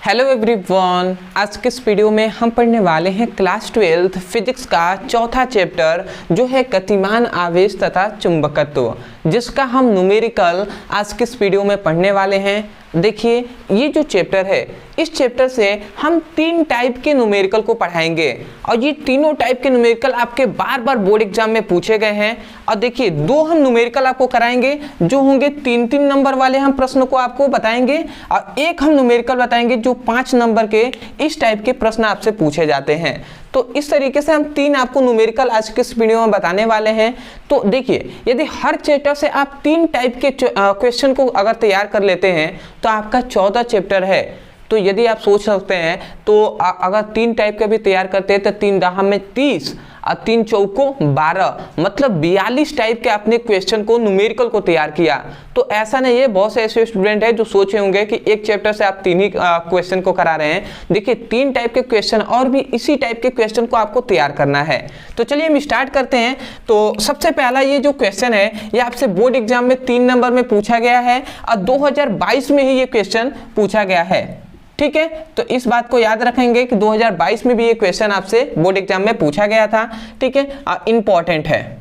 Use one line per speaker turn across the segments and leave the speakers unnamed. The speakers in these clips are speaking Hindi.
हेलो एवरीवन, आज के इस वीडियो में हम पढ़ने वाले हैं क्लास 12 फिजिक्स का चौथा चैप्टर जो है गतिमान आवेश तथा चुंबकत्व, जिसका हम न्यूमेरिकल आज के इस वीडियो में पढ़ने वाले हैं। देखिए, ये जो चैप्टर है, इस चैप्टर से हम 3 टाइप के न्यूमेरिकल को पढ़ाएंगे और ये तीनों टाइप के न्यूमेरिकल आपके बार बार बोर्ड एग्जाम में पूछे गए हैं। और देखिए, 2 हम न्यूमेरिकल आपको कराएंगे जो होंगे 3-3 नंबर वाले हम प्रश्नों को आपको बताएंगे और एक हम न्यूमेरिकल बताएंगे जो 5 नंबर के इस टाइप के प्रश्न आपसे पूछे जाते हैं। तो इस तरीके से हम 3 आपको न्यूमेरिकल आज के इस वीडियो में बताने वाले हैं। तो देखिए, यदि हर चैप्टर से आप 3 टाइप के क्वेश्चन को अगर तैयार कर लेते हैं तो आपका 14 चैप्टर है। तो यदि आप सोच सकते हैं तो अगर 3 टाइप के भी तैयार करते हैं तो 3 दाह में 30 और 3 चौको 12, मतलब 42 टाइप के आपने क्वेश्चन को न्यूमेरिकल को तैयार किया। तो ऐसा नहीं है, बहुत से ऐसे स्टूडेंट हैं जो सोचे होंगे कि एक चैप्टर से आप 3 ही क्वेश्चन को करा रहे हैं। देखिए, 3 टाइप के क्वेश्चन और भी इसी टाइप के क्वेश्चन को आपको तैयार करना है। तो चलिए हम स्टार्ट करते हैं। तो सबसे पहला ये जो क्वेश्चन है, ये आपसे बोर्ड एग्जाम में 3 नंबर में पूछा गया है और 2022 में ही ये क्वेश्चन पूछा गया है। ठीक है, तो इस बात को याद रखेंगे कि 2022 में भी ये क्वेश्चन आपसे बोर्ड एग्जाम में पूछा गया था। ठीक है, इंपॉर्टेंट है।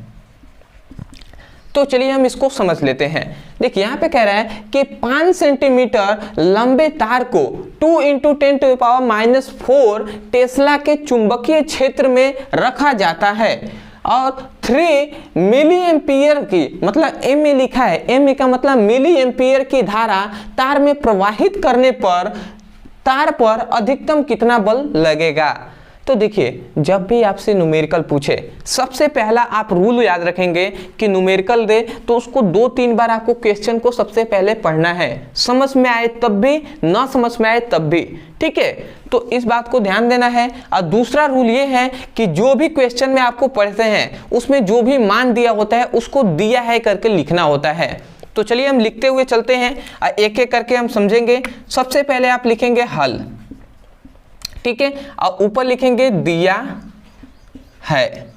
तो चलिए हम इसको समझ लेते हैं। देखिए, यहाँ पे कह रहा है कि 5 सेंटीमीटर लंबे तार को 2 × 10⁻⁴ टेस्ला के चुंबकीय क्षेत्र में रखा जाता है और 3 मिली एम्पियर की, मतलब एम में लिखा है, एम का मतलब मिली एम्पियर की धारा तार में प्रवाहित करने पर तार पर अधिकतम कितना बल लगेगा। तो देखिए, जब भी आपसे न्यूमेरिकल पूछे, सबसे पहला आप रूल याद रखेंगे कि न्यूमेरिकल दे तो उसको 2-3 बार आपको क्वेश्चन को सबसे पहले पढ़ना है, समझ में आए तब भी, ना समझ में आए तब भी। ठीक है, तो इस बात को ध्यान देना है। और दूसरा रूल ये है कि जो भी क्वेश्चन में आपको पढ़ते हैं उसमें जो भी मान दिया होता है उसको दिया है करके लिखना होता है। तो चलिए हम लिखते हुए चलते हैं, एक एक करके हम समझेंगे। सबसे पहले आप लिखेंगे हल, ठीक है, और ऊपर लिखेंगे दिया है।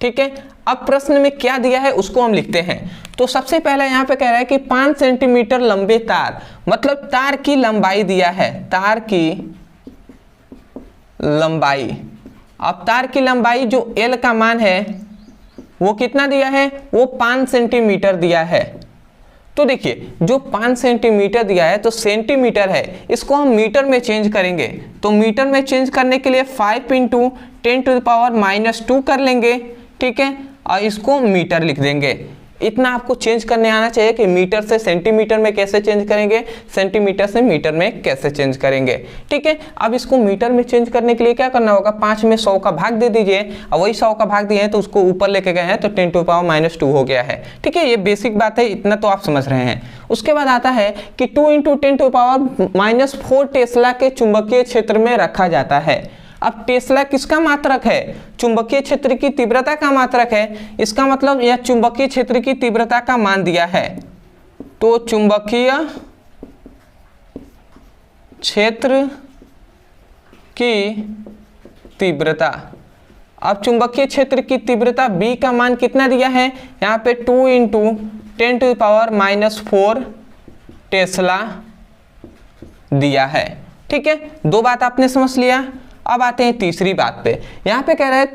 ठीक है, अब प्रश्न में क्या दिया है उसको हम लिखते हैं। तो सबसे पहला यहाँ पे कह रहा है कि 5 सेंटीमीटर लंबे तार, मतलब तार की लंबाई दिया है, तार की लंबाई। अब तार की लंबाई जो L का मान है वो कितना दिया है, वो 5 सेंटीमीटर दिया है। तो देखिए, जो 5 सेंटीमीटर दिया है तो सेंटीमीटर है, इसको हम मीटर में चेंज करेंगे। तो मीटर में चेंज करने के लिए 5 × 10⁻⁻² कर लेंगे। ठीक है, और इसको मीटर लिख देंगे। इतना आपको चेंज करने आना चाहिए कि मीटर से सेंटीमीटर में कैसे चेंज करेंगे, सेंटीमीटर से मीटर में कैसे चेंज करेंगे। ठीक है, अब इसको मीटर में चेंज करने के लिए क्या करना होगा, 5 में 100 का भाग दे दीजिए और वही 100 का भाग दिए हैं तो उसको ऊपर लेके गए हैं तो 10⁻⁻² हो गया है। ठीक है, ये बेसिक बात है, इतना तो आप समझ रहे हैं। उसके बाद आता है कि 2 × 10⁻⁴ टेस्ला के चुंबकीय क्षेत्र में रखा जाता है। अब टेस्ला किसका मात्रक है, चुंबकीय क्षेत्र की तीव्रता का मात्रक है। इसका मतलब यह चुंबकीय क्षेत्र की तीव्रता का मान दिया है। तो चुंबकीय क्षेत्र की तीव्रता, अब चुंबकीय क्षेत्र की तीव्रता B का मान कितना दिया है, यहाँ पे 2 × 10⁻⁴ टेस्ला दिया है। ठीक है, 2 बात आपने समझ लिया। अब आते हैं तीसरी बात पे। यहाँ पे कह रहा है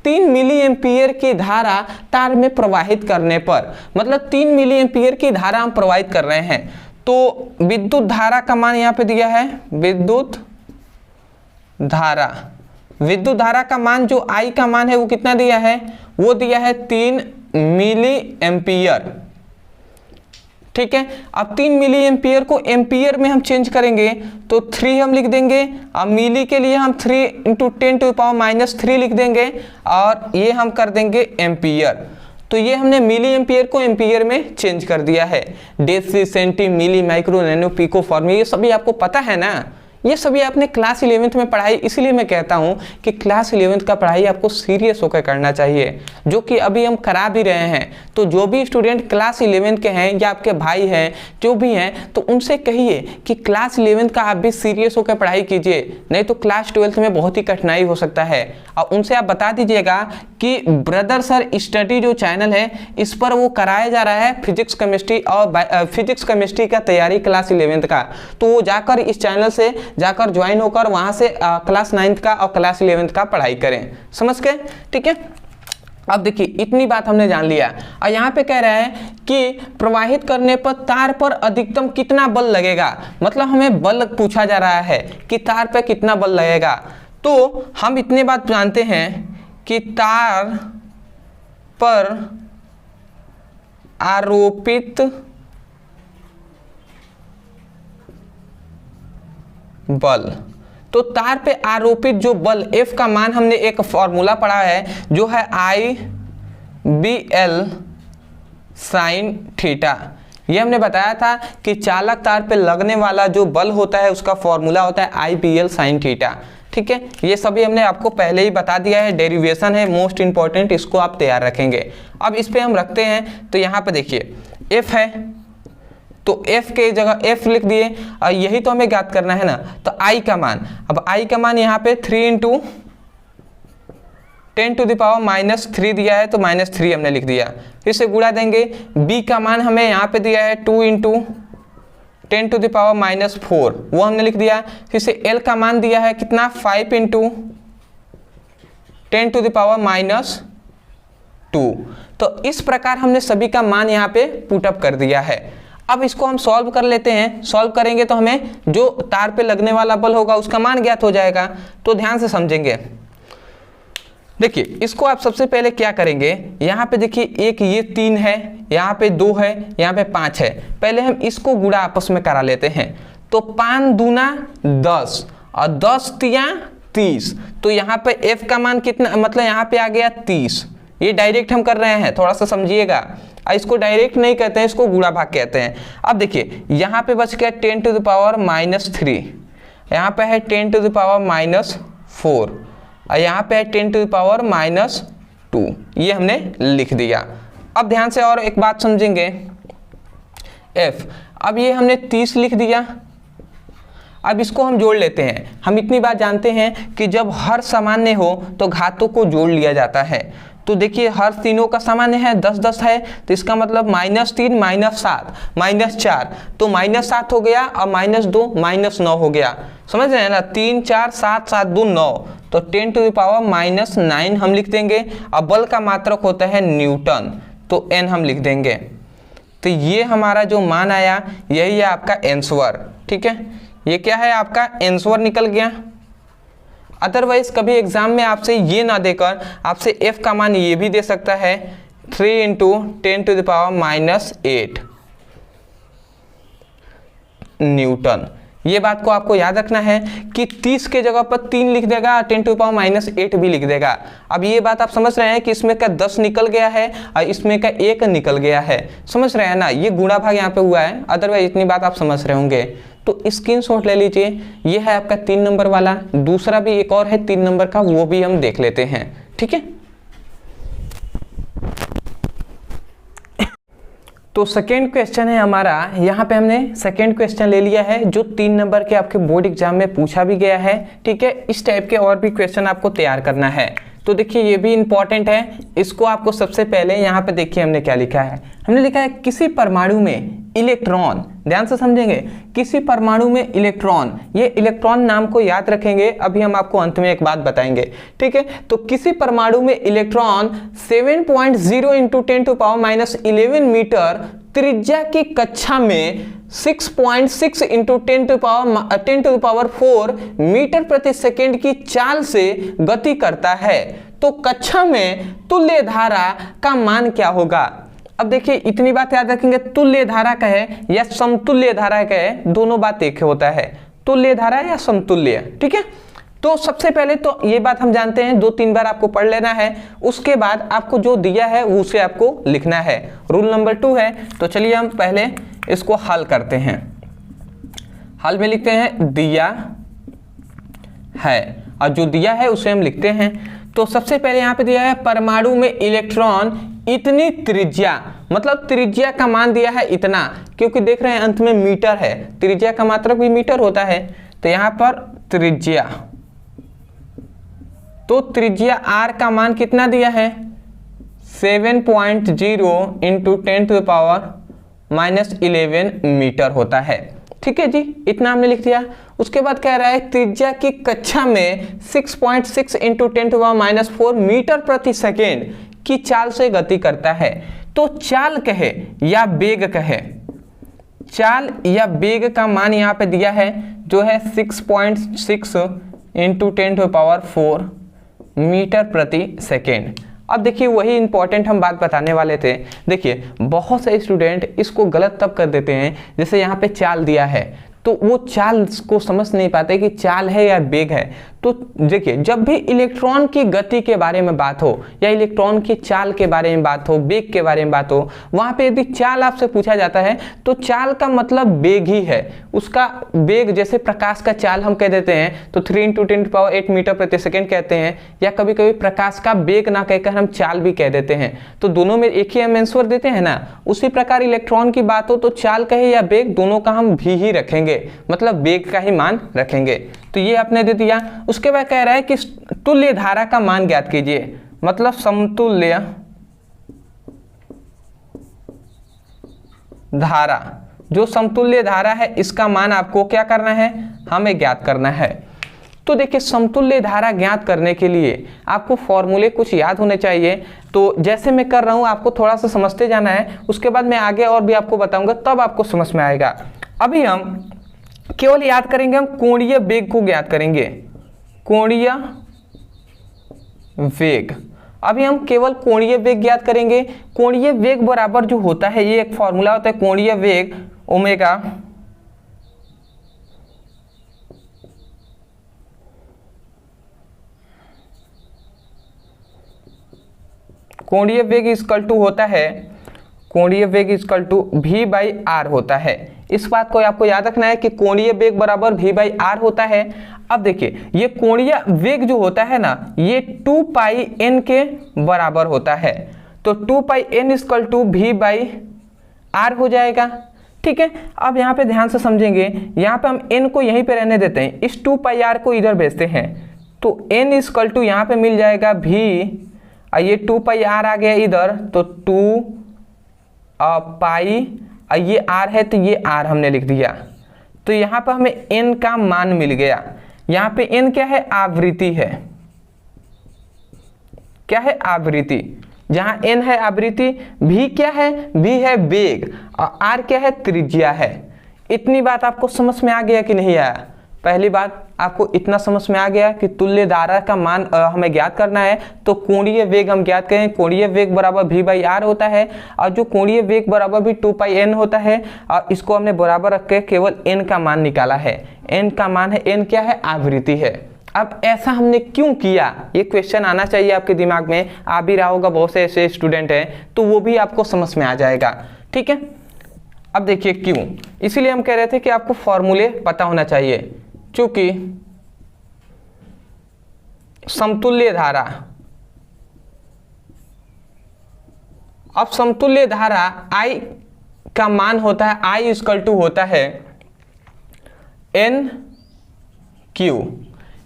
3 मिली एम्पियर की धारा तार में प्रवाहित करने पर, मतलब 3 मिली एम्पियर की धारा हम प्रवाहित कर रहे हैं। तो विद्युत धारा का मान यहाँ पे दिया है, विद्युत धारा का मान जो I का मान है वो कितना दिया है, वो दिया है 3 मिली एम्पियर। ठीक है, अब 3 मिली एम्पियर को एम्पियर में हम चेंज करेंगे तो 3 हम लिख देंगे और मिली के लिए हम 3 × 10⁻³ लिख देंगे और ये हम कर देंगे एम्पियर। तो ये हमने मिली एम्पियर को एम्पियर में चेंज कर दिया है। डेसी, सेंटी, मिली, माइक्रो, नैनो, पिको, फॉर्म, ये सभी आपको पता है ना, ये सभी आपने क्लास 11th में पढ़ाई। इसलिए मैं कहता हूँ कि क्लास 11th का पढ़ाई आपको सीरियस होकर करना चाहिए, जो कि अभी हम करा भी रहे हैं। तो जो भी स्टूडेंट क्लास 11th के हैं या आपके भाई हैं जो भी हैं, तो उनसे कहिए कि क्लास 11th का आप भी सीरियस होकर पढ़ाई कीजिए, नहीं तो क्लास 12th में बहुत ही कठिनाई हो सकता है। और उनसे आप बता दीजिएगा कि ब्रदर सर स्टडी जो चैनल है, इस पर वो कराया जा रहा है फिजिक्स केमिस्ट्री और फिजिक्स केमिस्ट्री का तैयारी क्लास 11th का। तो वो जाकर इस चैनल से जाकर ज्वाइन होकर वहाँ से क्लास 9th का और क्लास 11th का पढ़ाई करें। समझ गए? ठीक है। अब देखिए इतनी बात हमने जान लिया और यहाँ पे कह रहा है कि प्रवाहित करने पर तार पर अधिकतम कितना बल लगेगा, मतलब हमें बल पूछा जा रहा है कि तार पे कितना बल लगेगा। तो हम इतने बात जानते हैं कि तार पर आरोपित बल, तो तार पे आरोपित जो बल F का मान हमने एक फॉर्मूला पढ़ा है जो है IBL साइन थीटा। ये हमने बताया था कि चालक तार पे लगने वाला जो बल होता है उसका फॉर्मूला होता है IBL साइन थीटा। ठीक है, ये सभी हमने आपको पहले ही बता दिया है, डेरिवेशन है मोस्ट इंपॉर्टेंट, इसको आप तैयार रखेंगे। अब इस पे हम रखते हैं तो यहाँ पे देखिए F है तो F के जगह F लिख दिए और यही तो हमें ज्ञात करना है ना। तो I का मान, अब I का मान यहाँ पे 3 × 10⁻³ दिया है तो -3 हमने लिख दिया, फिर से गुणा देंगे। B का मान हमें यहाँ पे दिया है 2 × 10⁻⁴, वो हमने लिख दिया। फिर से L का मान दिया है कितना 5 × 10⁻²। तो इस प्रकार हमने सभी का मान यहाँ पे पुटअप कर दिया है। अब इसको हम सॉल्व कर लेते हैं। सॉल्व करेंगे तो हमें जो तार पे लगने वाला बल होगा उसका मान ज्ञात हो जाएगा। तो ध्यान से समझेंगे। देखिए इसको आप सबसे पहले क्या करेंगे, यहाँ पे देखिए एक ये 3 है, यहाँ पे 2 है, यहाँ पे 5 है। पहले हम इसको गुणा आपस में करा लेते हैं। तो 5 दूना 10 और 10 तिया 30, तो यहाँ पे F का मान कितना, मतलब यहाँ पे आ गया 30। ये डायरेक्ट हम कर रहे हैं, थोड़ा सा समझिएगा। इसको डायरेक्ट नहीं कहते हैं, इसको गुणा भाग कहते हैं। अब देखिए यहाँ पे बच गया 10⁻⁻3, यहाँ पे है 10⁻⁻4 और यहाँ पे है 10⁻⁻2, ये हमने लिख दिया। अब ध्यान से और एक बात समझेंगे। F, अब ये हमने 30 लिख दिया। अब इसको हम जोड़ लेते हैं। हम इतनी बात जानते हैं कि जब हर सामान्य हो तो घातों को जोड़ लिया जाता है। तो देखिए हर तीनों का सामान्य है 10-10 है, तो इसका मतलब -3 -7 -4, तो -7 हो गया और -2 -9 हो गया। समझ रहे हैं ना, 3 4 7 7 2 9, तो 10⁻⁻9 हम लिख देंगे। अब बल का मात्रक होता है न्यूटन, तो n हम लिख देंगे। तो ये हमारा जो मान आया यही है आपका आंसर। ठीक है, ये क्या है आपका आंसर निकल गया। अदरवाइज कभी एग्जाम में आपसे ये ना देकर आपसे F का मान ये भी दे सकता है 3 × 10⁻⁸ न्यूटन। ये बात को आपको याद रखना है कि 30 के जगह पर 3 लिख देगा, 10⁻⁸ भी लिख देगा। अब ये बात आप समझ रहे हैं कि इसमें का 10 निकल गया है और इसमें का 1 निकल गया है। समझ रहे हैं ना, ये गुणा भाग यहाँ पे हुआ है। अदरवाइज इतनी बात आप समझ रहे होंगे। तो स्क्रीनशॉट ले लीजिए। ये है आपका 3 नंबर वाला, दूसरा भी एक और है 3 नंबर का, वो भी हम देख लेते हैं। ठीक है, तो सेकेंड क्वेश्चन है हमारा। यहाँ पे हमने सेकेंड क्वेश्चन ले लिया है जो 3 नंबर के आपके बोर्ड एग्जाम में पूछा भी गया है। ठीक है, इस टाइप के और भी क्वेश्चन आपको तैयार करना है। तो देखिए ये भी इंपॉर्टेंट है, इसको आपको सबसे पहले यहाँ पे देखिए हमने क्या लिखा है। हमने लिखा है किसी परमाणु में इलेक्ट्रॉन, ध्यान से समझेंगे, किसी परमाणु में इलेक्ट्रॉन, ये इलेक्ट्रॉन नाम को याद रखेंगे, अभी हम आपको अंत में एक बात बताएंगे। ठीक है, तो किसी परमाणु में इलेक्ट्रॉन 7.0 × 10⁻11 मीटर त्रिज्या की कक्षा में 6.6 × 10⁴ मीटर प्रति सेकेंड की चाल से गति करता है, तो कक्षा में तुल्य धारा का मान क्या होगा। अब देखिए इतनी बात याद रखेंगे, तुल्य धारा कहे या समतुल्य धारा कहे, दोनों बात एक होता है, तुल्य धारा या समतुल्य। ठीक है, तो सबसे पहले तो ये बात हम जानते हैं, 2-3 बार आपको पढ़ लेना है। उसके बाद आपको जो दिया है उसे आपको लिखना है, रूल नंबर 2 है। तो चलिए हम पहले इसको हल करते हैं। हल में लिखते हैं दिया है, और जो दिया है उसे हम लिखते हैं। तो सबसे पहले यहाँ पे दिया है परमाणु में इलेक्ट्रॉन इतनी त्रिज्या, मतलब त्रिज्या का मान दिया है इतना, क्योंकि देख रहे हैं अंत में मीटर है, त्रिज्या का मात्रक भी मीटर होता है। तो यहाँ पर त्रिज्या, तो त्रिज्या r का मान कितना दिया है 7.0 × 10⁻11 मीटर होता है। ठीक है जी, इतना हमने लिख दिया। उसके बाद कह रहा है त्रिज्या की कक्षा में 6.6 इंटू 10⁻⁴ मीटर प्रति सेकेंड की चाल से गति करता है। तो चाल कहे या वेग कहे, चाल या वेग का मान यहाँ पे दिया है जो है 6.6 इंटू 10⁴ मीटर प्रति सेकेंड। अब देखिए वही इंपॉर्टेंट हम बात बताने वाले थे। देखिए बहुत से स्टूडेंट इसको गलत तब कर देते हैं, जैसे यहाँ पे चाल दिया है तो वो चाल को समझ नहीं पाते कि चाल है या वेग है। तो देखिए जब भी इलेक्ट्रॉन की गति के बारे में बात हो या इलेक्ट्रॉन की चाल के बारे में बात हो, वेग के बारे में बात हो, वहाँ पे यदि चाल आपसे पूछा जाता है तो चाल का मतलब वेग ही है। उसका वेग जैसे प्रकाश का चाल हम कह देते हैं तो 3 × 10⁸ मीटर प्रति सेकेंड कहते हैं, या कभी कभी प्रकाश का वेग ना कहकर हम चाल भी कह देते हैं। तो दोनों में एक ही हम आंसर देते हैं ना। उसी प्रकार इलेक्ट्रॉन की बात हो तो चाल कहे या वेग, दोनों का हम भी ही रखेंगे, मतलब वेग का ही मान रखेंगे। तो ये आपने दे दिया। उसके बाद कह रहा है कि तुल्य धारा का मान ज्ञात कीजिए, मतलब समतुल्य धारा, जो समतुल्य धारा है इसका मान आपको क्या करना है, हमें ज्ञात करना है। तो देखिए समतुल्य धारा ज्ञात करने के लिए आपको फॉर्मूले कुछ याद होने चाहिए। तो जैसे मैं कर रहा हूं आपको थोड़ा सा समझते जाना है, उसके बाद मैं आगे और भी आपको बताऊंगा, तब आपको समझ में आएगा। अभी हम केवल याद करेंगे, हम कोणीय वेग को ज्ञात करेंगे, कोणीय वेग। अभी हम केवल कोणीय वेग ज्ञात करेंगे। कोणीय वेग बराबर जो होता है, ये एक फॉर्मूला होता है, कोणीय वेग ओमेगा कोणीय वेग इक्वल टू होता है, कोणीय वेग इक्वल टू v/r होता है। इस बात को आपको याद रखना है कि कोणीय वेग बराबर v/r होता है। अब देखिए ये कोणीय वेग जो होता है ना, ये 2πn के बराबर होता है। तो 2πn इक्वल टू v/r हो जाएगा। ठीक है, अब यहाँ पे ध्यान से समझेंगे, यहाँ पे हम n को यहीं पे रहने देते हैं, इस 2πr को इधर भेजते हैं। तो n इक्वल टू यहाँ पे मिल जाएगा v, ये 2πr आ गया इधर, तो 2 पाई, ये r है तो ये r हमने लिख दिया। तो यहाँ पर हमें n का मान मिल गया। यहाँ पे n क्या है, आवृत्ति है। क्या है, आवृत्ति। जहाँ n है आवृत्ति, v क्या है, v है वेग, और r क्या है, त्रिज्या है। इतनी बात आपको समझ में आ गया कि नहीं आया? पहली बात आपको इतना समझ में आ गया कि तुल्य धारा का मान हमें ज्ञात करना है, तो कोणीय वेग हम ज्ञात करें, कोणीय वेग बराबर v/r होता है, और जो कोणीय वेग बराबर भी 2πn होता है, और इसको हमने बराबर रख के केवल n का मान निकाला है। n का मान है, n क्या है, आवृत्ति है। अब ऐसा हमने क्यों किया, ये क्वेश्चन आना चाहिए आपके दिमाग में, आ भी रहा होगा, बहुत से ऐसे स्टूडेंट हैं, तो वो भी आपको समझ में आ जाएगा। ठीक है, अब देखिए क्यों, इसीलिए हम कह रहे थे कि आपको फॉर्मूले पता होना चाहिए। चूंकि समतुल्य धारा, अब समतुल्य धारा I का मान होता है, I इक्वल टू होता है NQ।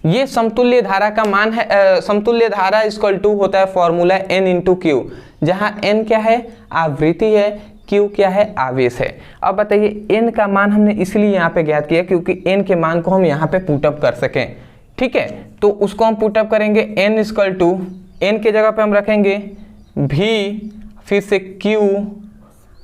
ये समतुल्य धारा का मान है, समतुल्य धारा इक्वल टू होता है फॉर्मूला N इंटू Q, जहां N क्या है, आवृत्ति है, Q क्या है, आवेश है। अब बताइए n का मान हमने इसलिए यहाँ पे ज्ञात किया क्योंकि n के मान को हम यहाँ पे पुटअप कर सकें। ठीक है, तो उसको हम पुटअप करेंगे, n इक्वल टू, n के जगह पे हम रखेंगे v, फिर से q,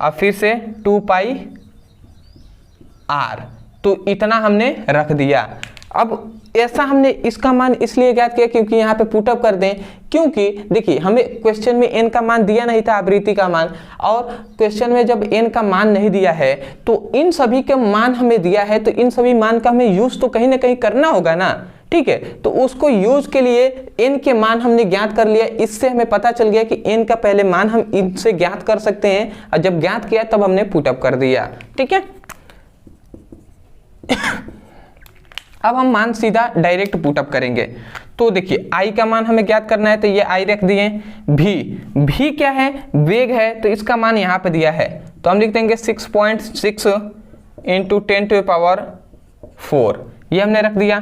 और फिर से 2πr। तो इतना हमने रख दिया। अब ऐसा हमने इसका मान इसलिए ज्ञात किया क्योंकि यहाँ पे पुटअप कर दें, क्योंकि देखिए हमें क्वेश्चन में n का मान दिया नहीं था, आवृत्ति का मान, और क्वेश्चन में जब n का मान नहीं दिया है तो इन सभी के मान हमें दिया है, तो इन सभी मान का हमें यूज तो कहीं ना कहीं करना होगा ना। ठीक है, तो उसको यूज के लिए n के मान हमने ज्ञात कर लिया। इससे हमें पता चल गया कि n का पहले मान हम इनसे ज्ञात कर सकते हैं, और जब ज्ञात किया तब हमने पुटअप कर दिया। ठीक है, अब हम मान सीधा डायरेक्ट पुटअप करेंगे। तो देखिए I का मान हमें ज्ञात करना है, तो ये I रख दिए। V क्या है, वेग है, तो इसका मान यहाँ पे दिया है, तो हम लिख देंगे 6.6 इंटू 10⁴, ये हमने रख दिया।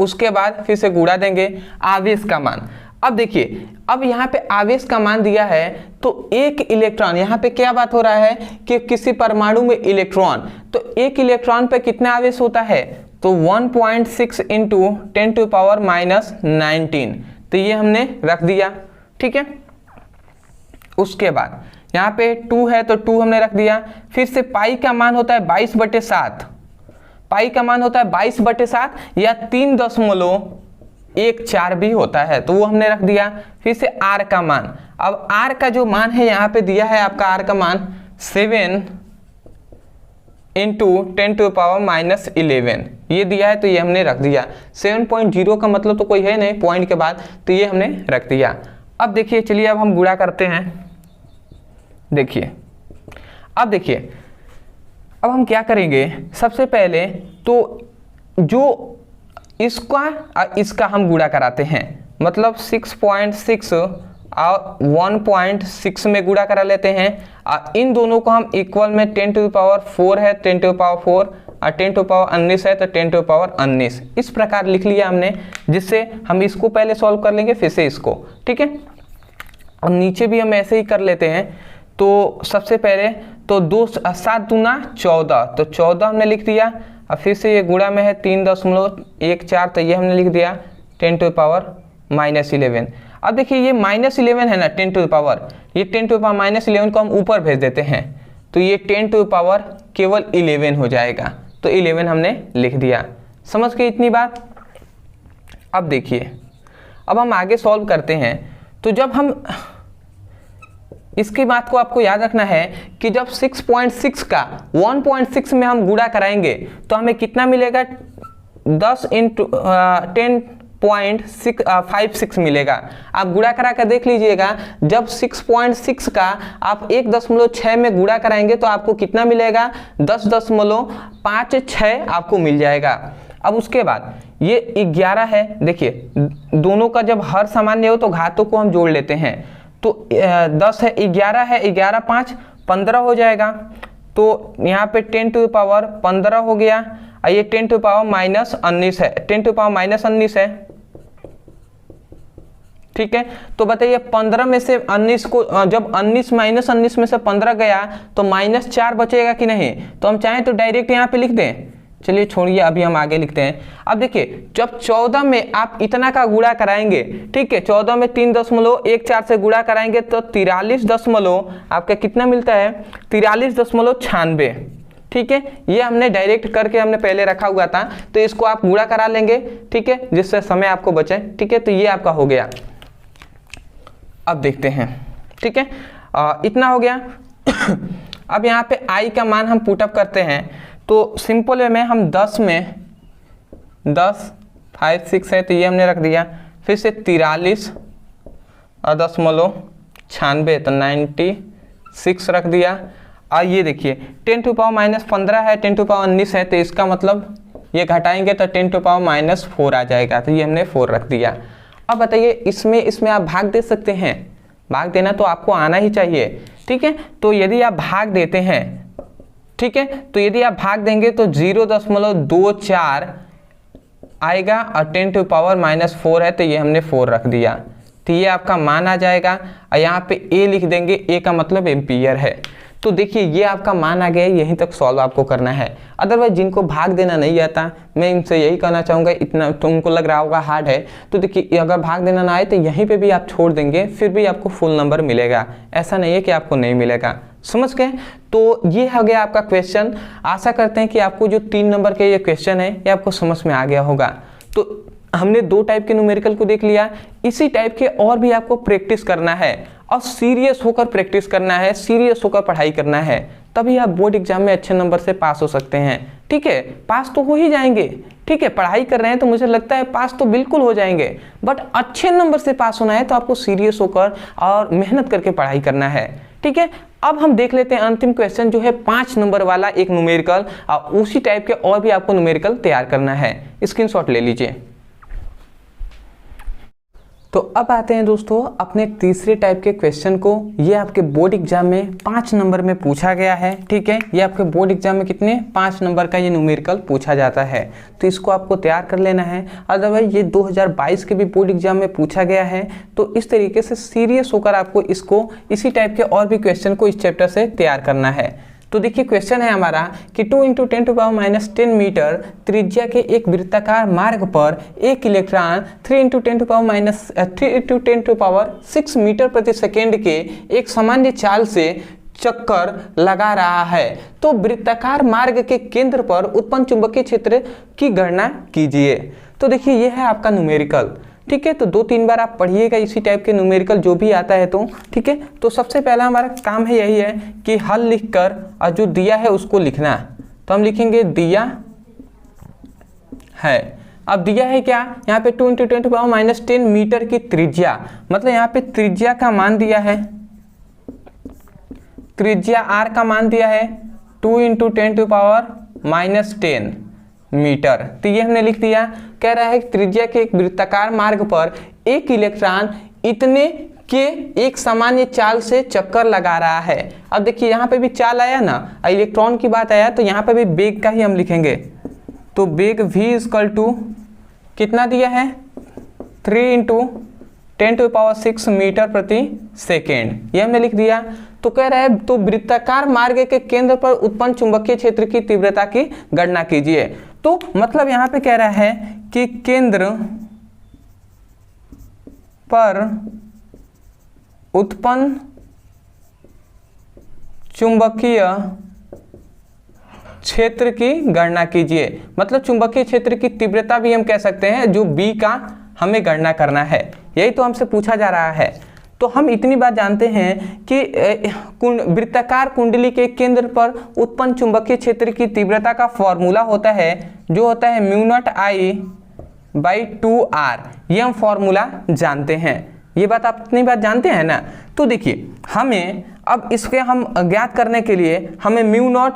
उसके बाद फिर से गुणा देंगे। आवेश का मान, अब देखिए, अब यहाँ पे आवेश का मान दिया है, तो एक इलेक्ट्रॉन, यहाँ पे क्या बात हो रहा है कि किसी परमाणु में इलेक्ट्रॉन, तो एक इलेक्ट्रॉन पे कितना आवेश होता है, तो 1.6 इंटू 10⁻⁻19, तो ये हमने रख दिया। ठीक है, उसके बाद यहाँ पे 2 है तो 2 हमने रख दिया। फिर से पाई का मान होता है 22/7, पाई का मान होता है 22/7 या 3.14 भी होता है, तो वो हमने रख दिया। फिर से आर का मान, अब आर का जो मान है यहाँ पे दिया है आपका, आर का मान 7 इंटू 10⁻⁻11 ये दिया है, तो ये हमने रख दिया। 7.0 का मतलब तो कोई है नहीं पॉइंट के बाद, तो ये हमने रख दिया। अब देखिए, चलिए अब हम गुणा करते हैं। देखिए, अब देखिए, अब हम क्या करेंगे, सबसे पहले तो जो इसका हम गुणा कराते हैं, मतलब 6.6 और 1.6 में गुणा करा लेते हैं। इन दोनों को हम इक्वल में 10⁴ है, 10⁴ और 10⁻19 है, तो 10⁻19 इस प्रकार लिख लिया हमने, जिससे हम इसको पहले सॉल्व कर लेंगे, फिर से इसको। ठीक है, और नीचे भी हम ऐसे ही कर लेते हैं। तो सबसे पहले तो 7 दूना 14, तो 14 हमने लिख दिया। और फिर से ये गुणा में है 3.14, तो ये हमने लिख दिया 10⁻11। अब देखिए, ये -11 है ना, 10⁻, ये 10⁻11 को हम ऊपर भेज देते हैं, तो ये 10⁻ केवल 11 हो जाएगा, तो 11 हमने लिख दिया। समझ गए इतनी बात। अब देखिए, अब हम आगे सॉल्व करते हैं। तो जब हम इसकी बात को आपको याद रखना है कि जब 6.6 का 1.6 में हम गुणा कराएंगे तो हमें कितना मिलेगा, 10 इंटू 10.56 मिलेगा। आप गुणा करा कर देख लीजिएगा, जब 6.6 का आप 1.6 में गुणा कराएंगे तो आपको कितना मिलेगा, 10.56 आपको मिल जाएगा। अब उसके बाद ये 11 है, देखिए दोनों का जब हर सामान्य हो तो घातों को हम जोड़ लेते हैं, तो 10 है, 11 है, 11 5 15 हो जाएगा। तो यहाँ पे 10⁻15 हो गया, और ये 10⁻⁻19 है, 10⁻⁻19 है। ठीक है, तो बताइए 15 में से 19 को, जब 19 में से 15 गया तो -4 बचेगा कि नहीं, तो हम चाहें तो डायरेक्ट यहाँ पे लिख दें। चलिए छोड़िए, अभी हम आगे लिखते हैं। अब देखिए, जब 14 में आप इतना का गुणा कराएंगे, ठीक है, 14 में 3.14 से गुणा कराएंगे तो 43 आपका कितना मिलता है, 43.96। ठीक है, ये हमने डायरेक्ट करके हमने पहले रखा हुआ था, तो इसको आप गुणा करा लेंगे। ठीक है, जिससे समय आपको बचे। ठीक है, तो ये आपका हो गया। अब देखते हैं। ठीक है, इतना हो गया। अब यहाँ पे आई का मान हम पुटअप करते हैं, तो सिंपल वे में हम 10 में 10 5 6 है, तो ये हमने रख दिया। फिर से 43.96, तो 96 रख दिया। और ये देखिए 10⁻⁻15 है, 10⁻19 है, तो इसका मतलब ये घटाएंगे तो 10⁻⁻4 आ जाएगा, तो ये हमने 4 रख दिया। अब बताइए, इसमें आप भाग दे सकते हैं, भाग देना तो आपको आना ही चाहिए। ठीक है, तो यदि आप भाग देते हैं, ठीक है, तो यदि आप भाग देंगे तो 0.24 आएगा, और 10⁻⁻4 है, तो ये हमने 4 रख दिया, तो ये आपका मान आ जाएगा। और यहाँ पे ए लिख देंगे, ए का मतलब एम्पियर है। तो देखिए, ये आपका मान आ गया, यहीं तक सॉल्व आपको करना है। अदरवाइज जिनको भाग देना नहीं आता, मैं इनसे यही कहना चाहूँगा, इतना तुमको लग रहा होगा हार्ड है, तो देखिए अगर भाग देना ना आए तो यहीं पे भी आप छोड़ देंगे, फिर भी आपको फुल नंबर मिलेगा। ऐसा नहीं है कि आपको नहीं मिलेगा। समझ गए? तो ये हो गया आपका क्वेश्चन। आशा करते हैं कि आपको जो 3 नंबर के ये क्वेश्चन है ये आपको समझ में आ गया होगा। तो हमने 2 टाइप के न्यूमेरिकल को देख लिया, इसी टाइप के और भी आपको प्रैक्टिस करना है, और सीरियस होकर प्रैक्टिस करना है, सीरियस होकर पढ़ाई करना है, तभी आप बोर्ड एग्जाम में अच्छे नंबर से पास हो सकते हैं। ठीक है, पास तो हो ही जाएंगे। ठीक है, पढ़ाई कर रहे हैं तो मुझे लगता है पास तो बिल्कुल हो जाएंगे, बट अच्छे नंबर से पास होना है तो आपको सीरियस होकर और मेहनत करके पढ़ाई करना है। ठीक है, अब हम देख लेते हैं अंतिम क्वेश्चन, जो है 5 नंबर वाला एक न्यूमेरिकल, और उसी टाइप के और भी आपको न्यूमेरिकल तैयार करना है। स्क्रीनशॉट ले लीजिए। तो अब आते हैं दोस्तों अपने तीसरे टाइप के क्वेश्चन को। ये आपके बोर्ड एग्जाम में 5 नंबर में पूछा गया है, ठीक है। ये आपके बोर्ड एग्जाम में कितने 5 नंबर का ये न्यूमेरिकल पूछा जाता है, तो इसको आपको तैयार कर लेना है। अदरवाइज ये 2022 के भी बोर्ड एग्जाम में पूछा गया है, तो इस तरीके से सीरियस होकर आपको इसको इसी टाइप के और भी क्वेश्चन को इस चैप्टर से तैयार करना है। तो देखिए क्वेश्चन है हमारा कि 2 × 10⁻10 मीटर त्रिज्या के एक वृत्ताकार मार्ग पर एक इलेक्ट्रॉन 3 × 10⁻6 मीटर प्रति सेकेंड के एक सामान्य चाल से चक्कर लगा रहा है। तो वृत्ताकार मार्ग के केंद्र पर उत्पन्न चुंबकीय क्षेत्र की गणना कीजिए। तो देखिए ये है आपका न्यूमेरिकल, ठीक है। तो 2-3 बार आप पढ़िएगा इसी टाइप के न्यूमेरिकल जो भी आता है, तो ठीक है। तो सबसे पहला हमारा काम है यही है कि हल लिखकर और जो दिया है उसको लिखना। तो हम लिखेंगे दिया है। अब दिया है क्या, यहाँ पे 2 × 10⁻10 मीटर की त्रिज्या, मतलब यहाँ पे त्रिज्या का मान दिया है, त्रिज्या r का मान दिया है 2 × 10⁻10 मीटर। तो ये हमने लिख दिया। कह रहा है कि त्रिज्या के एक वृत्ताकार मार्ग पर एक इलेक्ट्रॉन इतने के एक सामान्य चाल से चक्कर लगा रहा है। अब देखिए यहाँ पे भी चाल आया ना, इलेक्ट्रॉन की बात आया, तो यहाँ पे भी बेग का ही हम लिखेंगे। तो बेग v = कितना दिया है 3 × 10⁻6 मीटर प्रति सेकेंड, ये हमने लिख दिया। तो कह रहा है तो वृत्ताकार मार्ग के केंद्र पर उत्पन्न चुंबकीय क्षेत्र की तीव्रता की गणना कीजिए। तो मतलब यहाँ पे कह रहा है कि केंद्र पर उत्पन्न चुंबकीय क्षेत्र की गणना कीजिए, मतलब चुंबकीय क्षेत्र की तीव्रता भी हम कह सकते हैं, जो B का हमें गणना करना है। यही तो हमसे पूछा जा रहा है। तो हम इतनी बात जानते हैं कि वृत्ताकार कुंडली के केंद्र पर उत्पन्न चुंबकीय क्षेत्र की तीव्रता का फॉर्मूला होता है, जो होता है μ0I/2r। ये हम फॉर्मूला जानते हैं, ये बात आप इतनी बात जानते हैं ना। तो देखिए हमें अब इसके हम ज्ञात करने के लिए हमें μ0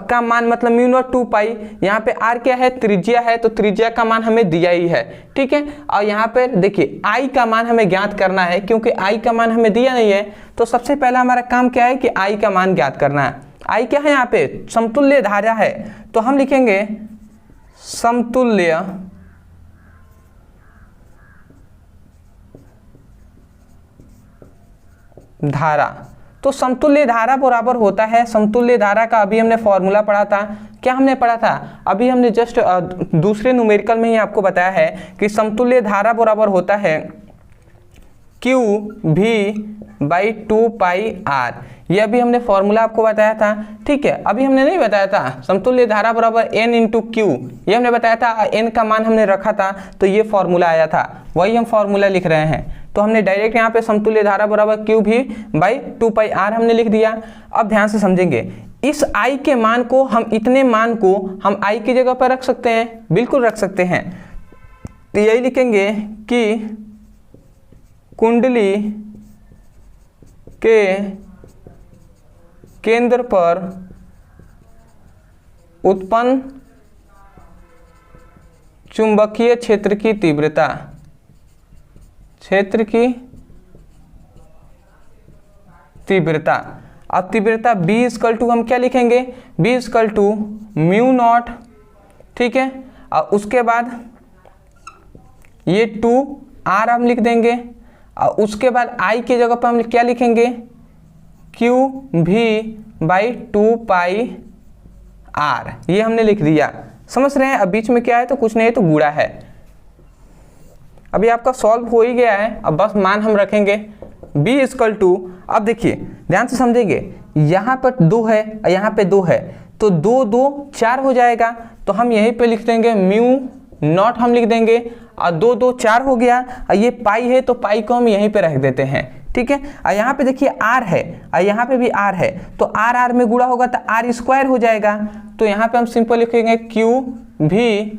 का मान, मतलब μ0 यहाँ पे r क्या है, त्रिज्या है, तो त्रिज्या का मान हमें दिया ही है, ठीक है। और यहाँ पे देखिए I का मान हमें ज्ञात करना है, क्योंकि I का मान हमें दिया नहीं है। तो सबसे पहला हमारा काम क्या है कि I का मान ज्ञात करना है। I क्या है, यहाँ पे समतुल्य धारा है, तो हम लिखेंगे समतुल्य धारा। तो समतुल्य धारा बराबर होता है, समतुल्य धारा का अभी हमने फॉर्मूला पढ़ा था। क्या हमने पढ़ा था, अभी हमने जस्ट दूसरे न्यूमेरिकल में ही आपको बताया है कि समतुल्य धारा बराबर होता है QV/2πr। ये अभी हमने फॉर्मूला आपको बताया था, ठीक है। अभी हमने नहीं बताया था समतुल्य धारा बराबर N × Q, ये हमने बताया था। N का मान हमने रखा था, तो ये फॉर्मूला आया था, वही हम फॉर्मूला लिख रहे हैं। तो हमने डायरेक्ट यहाँ पे समतुल्य धारा बराबर QV/2πr हमने लिख दिया। अब ध्यान से समझेंगे, इस I के मान को, हम इतने मान को हम I की जगह पर रख सकते हैं, बिल्कुल रख सकते हैं। तो यही लिखेंगे कि कुंडली के केंद्र पर उत्पन्न चुंबकीय क्षेत्र की तीव्रता, क्षेत्र की तीव्रता। अब तीव्रता B = हम क्या लिखेंगे, B = μ0, ठीक है। और उसके बाद ये 2r हम लिख देंगे, और उसके बाद I की जगह पर हम क्या लिखेंगे QV/2πr, ये हमने लिख दिया। समझ रहे हैं, अब बीच में क्या है, तो कुछ नहीं है, तो गुणा है। अभी आपका सॉल्व हो ही गया है, अब बस मान हम रखेंगे B = अब देखिए ध्यान से समझेंगे, यहाँ पर 2 है और यहाँ पे 2 है, तो 2 2 4 हो जाएगा। तो हम यहीं पे लिख देंगे μ0 हम लिख देंगे, और 2 2 4 हो गया, और ये पाई है तो पाई को हम यहीं पे रख देते हैं, ठीक है। और यहाँ पे देखिए r है और यहाँ पे भी r है, तो r r में गुणा होगा तो r² हो जाएगा। तो यहाँ पे हम सिंपल लिखेंगे QV/r²,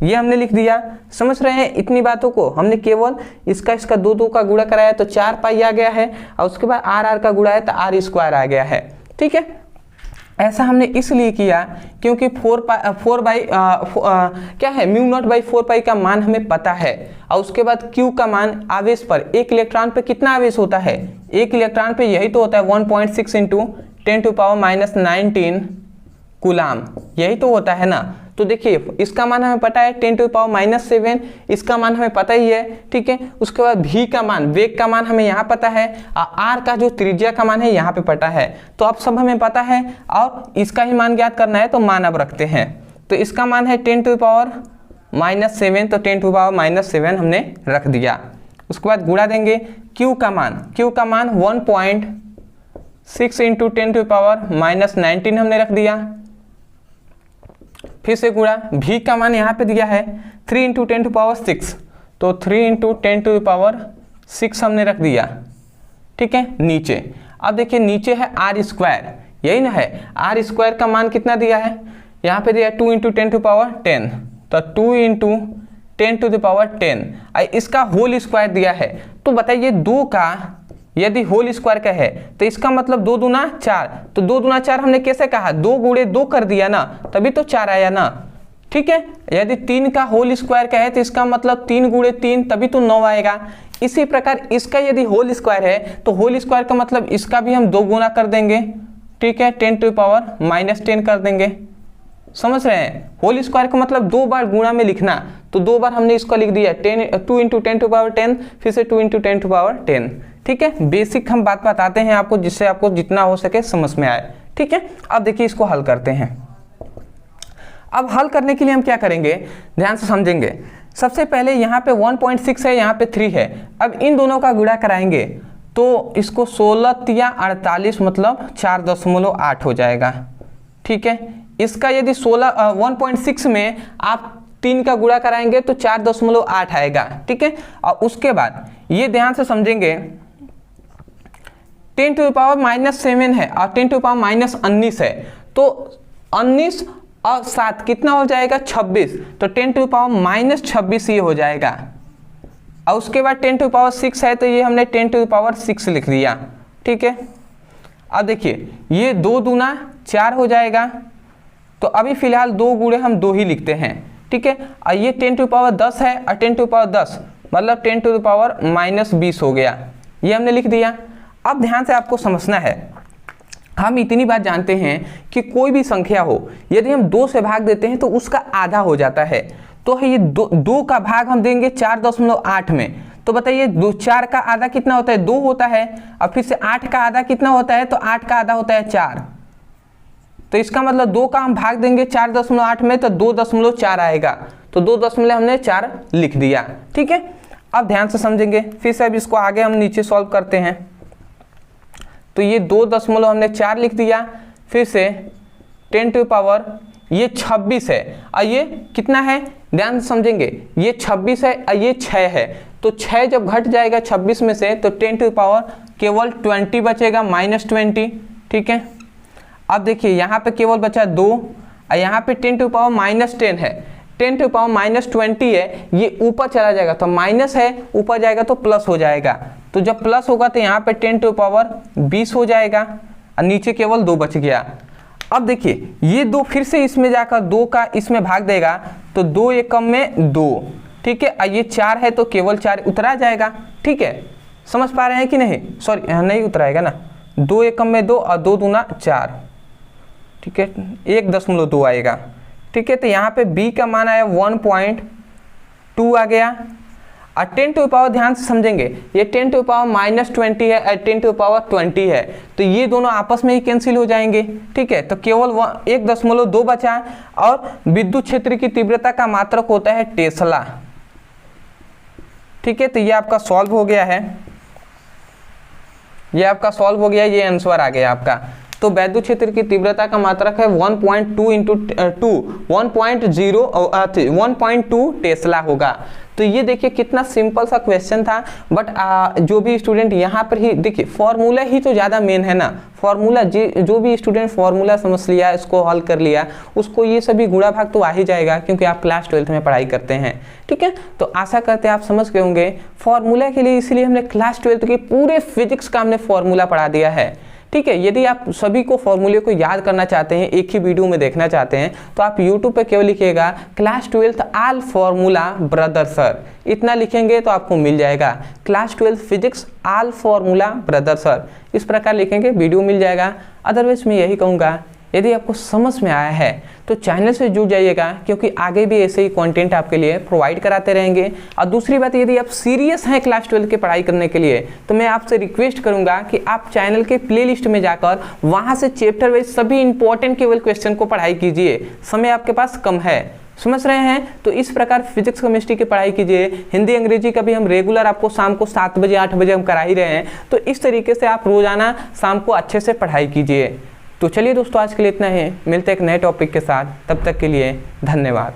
ये हमने लिख दिया। समझ रहे हैं, इतनी बातों को हमने केवल इसका 2 2 का गुणा कराया तो 4 पाई आ गया है, और उसके बाद r r का गुणा है तो r² आ गया है, ठीक है। ऐसा हमने इसलिए किया क्योंकि 4 बाई क्या है म्यू नॉट बाई 4 पाई का मान हमें पता है, और उसके बाद Q का मान आवेश पर, एक इलेक्ट्रॉन पे कितना आवेश होता है, एक इलेक्ट्रॉन पे यही तो होता है 1.6 इंटू 10⁻⁹ कूलाम, यही तो होता है ना। तो देखिए इसका मान हमें पता है 10⁻⁷, इसका मान हमें पता ही है, ठीक है। उसके बाद V का मान, वेग का मान हमें यहाँ पता है, और R का जो त्रिज्या का मान है यहाँ पे पता है। तो अब सब हमें पता है और इसका ही मान ज्ञात करना है, तो मान अब रखते हैं। तो इसका मान है 10⁻⁷, तो 10⁻⁷ हमने रख दिया। उसके बाद गुणा देंगे Q का मान, 1.6 इंटू 10⁻⁻19 हमने रख दिया। फिर से गुणा, V का मान यहाँ पे दिया है 3 इंटू 10⁻⁶, तो 3 इंटू 10⁻⁶ हमने रख दिया, ठीक है। नीचे अब देखिए नीचे है R², यही ना है। R² का मान कितना दिया है, यहाँ पे दिया है 2 इंटू 10⁻10, तो 2 इंटू 10⁻10, इसका होल स्क्वायर दिया है। तो बताइए 2 का यदि होल स्क्वायर का है तो इसका मतलब 2 दूना 4, तो 2 दूना 4 हमने कैसे कहा, 2 गुणे 2 कर दिया ना, तभी तो 4 आया ना, ठीक है। यदि 3 का होल स्क्वायर का है तो इसका मतलब 3 गुणे 3, तभी तो 9 आएगा। इसी प्रकार इसका यदि होल स्क्वायर है तो होल स्क्वायर का मतलब इसका भी हम 2 गुना कर देंगे, ठीक है, 10⁻⁻10 कर देंगे। समझ रहे हैं, होल स्क्वायर का मतलब 2 बार गुणा में लिखना, तो 2 बार हमने इसको लिख दिया 2 इंटू 10⁻10, फिर से 2 इंटू 10⁻10, ठीक है। बेसिक हम बात बताते हैं आपको, जिससे आपको जितना हो सके समझ में आए, ठीक है। अब देखिए इसको हल करते हैं। अब हल करने के लिए हम क्या करेंगे, ध्यान से समझेंगे। सबसे पहले यहाँ पे 1.6 है, यहाँ पे 3 है। अब इन दोनों का गुणा कराएंगे तो इसको 16 या 48 मतलब 4.8 हो जाएगा, ठीक है। इसका यदि 1.6 में आप 3 का गुणा कराएंगे तो 4.8 आएगा, ठीक है। और उसके बाद ये ध्यान से समझेंगे 10⁻⁻7 है और 10⁻⁻19 है, तो 19 और 7 कितना हो जाएगा 26, तो 10⁻⁻26 ये हो जाएगा। और उसके बाद 10⁻6 है तो ये हमने 10⁻6 लिख दिया, ठीक है। अब देखिए ये 2 दूना 4 हो जाएगा, तो अभी फिलहाल 2 गुणे हम 2 ही लिखते हैं, ठीक है। और ये 10⁻10 है और 10⁻10 मतलब 10⁻⁻20 हो गया, ये हमने लिख दिया। अब ध्यान से आपको समझना है, हम इतनी बात जानते हैं कि कोई भी संख्या हो यदि हम 2 से भाग देते हैं तो उसका आधा हो जाता है। तो ये 2 का भाग हम देंगे 4.8 में, तो बताइए 4 का आधा कितना होता है, 2 होता है। और फिर से 8 का आधा कितना होता है, तो 8 का आधा होता है 4। तो इसका मतलब 2 का हम भाग देंगे 4.8 में तो 2.4 आएगा, तो 2 हमने 4 लिख दिया, ठीक है। अब ध्यान से समझेंगे, फिर से अब इसको आगे हम नीचे सॉल्व करते हैं। तो ये 2 हमने 4 लिख दिया, फिर से 10⁻, ये 26 है और ये कितना है, ध्यान से समझेंगे, ये 26 है और ये 6 है। तो 6 जब घट जाएगा 26 में से तो 10⁻, केवल 20 बचेगा, -20, ठीक है। अब देखिए यहाँ पे केवल बचा 2 और यहाँ पे 10⁻−10 है, 10⁻−20 है, ये ऊपर चला जाएगा तो माइनस है, ऊपर जाएगा तो प्लस हो जाएगा। तो जब प्लस होगा तो यहाँ पे 10⁻20 हो जाएगा और नीचे केवल 2 बच गया। अब देखिए ये 2 फिर से इसमें जाकर 2 का इसमें भाग देगा तो 2 एकम में 2, ठीक है। और ये 4 है तो केवल 4 उतरा जाएगा, ठीक है। समझ पा रहे हैं कि नहीं, सॉरी नहीं उतराएगा ना, 2 एकम में 2 और 2 दूना 4, ठीक है, 1.2 आएगा, ठीक है। तो यहाँ पे b का मान आया 1.2 आ गया। और 10⁻, ध्यान से समझेंगे, ये 10⁻−20 है और 10⁻20 है, तो ये दोनों आपस में ही कैंसिल हो जाएंगे, ठीक है। तो केवल 1.2 बचा। और विद्युत क्षेत्र की तीव्रता का मात्रक होता है टेस्ला, ठीक है। तो ये आपका सॉल्व हो गया है, ये आपका सॉल्व हो गया, ये आंसर आ गया आपका। तो वैद्युत क्षेत्र की तीव्रता का मात्रक है 1.2 इंटू 1.2 टेस्ला होगा। तो ये देखिए कितना सिंपल सा क्वेश्चन था, बट जो भी स्टूडेंट यहाँ पर ही देखिए फॉर्मूला ही तो ज़्यादा मेन है ना, फॉर्मूला जो भी स्टूडेंट फॉर्मूला समझ लिया, इसको हल कर लिया, उसको ये सभी गुणा भाग तो आ ही जाएगा, क्योंकि आप क्लास 12th में पढ़ाई करते हैं, ठीक है। तो आशा करते हैं आप समझ गए होंगे फॉर्मूला के लिए, इसलिए हमने क्लास 12th के पूरे फिजिक्स का हमने फॉर्मूला पढ़ा दिया है, ठीक है। यदि आप सभी को फॉर्मूले को याद करना चाहते हैं, एक ही वीडियो में देखना चाहते हैं, तो आप यूट्यूब पे केवल लिखिएगा class 12th all formula brother sir, इतना लिखेंगे तो आपको मिल जाएगा। Class 12 physics all formula brother sir, इस प्रकार लिखेंगे, वीडियो मिल जाएगा। अदरवाइज मैं यही कहूँगा, यदि आपको समझ में आया है तो चैनल से जुड़ जाइएगा, क्योंकि आगे भी ऐसे ही कंटेंट आपके लिए प्रोवाइड कराते रहेंगे। और दूसरी बात, यदि आप सीरियस हैं क्लास 12 की पढ़ाई करने के लिए, तो मैं आपसे रिक्वेस्ट करूंगा कि आप चैनल के प्लेलिस्ट में जाकर वहां से चैप्टर वाइज सभी इंपॉर्टेंट केवल क्वेश्चन को पढ़ाई कीजिए। समय आपके पास कम है, समझ रहे हैं? तो इस प्रकार फिजिक्स केमिस्ट्री की पढ़ाई कीजिए। हिंदी अंग्रेजी का भी हम रेगुलर आपको शाम को 7 बजे 8 बजे हम करा ही रहे हैं, तो इस तरीके से आप रोजाना शाम को अच्छे से पढ़ाई कीजिए। तो चलिए दोस्तों, आज के लिए इतना ही, मिलते हैं एक नए टॉपिक के साथ, तब तक के लिए धन्यवाद।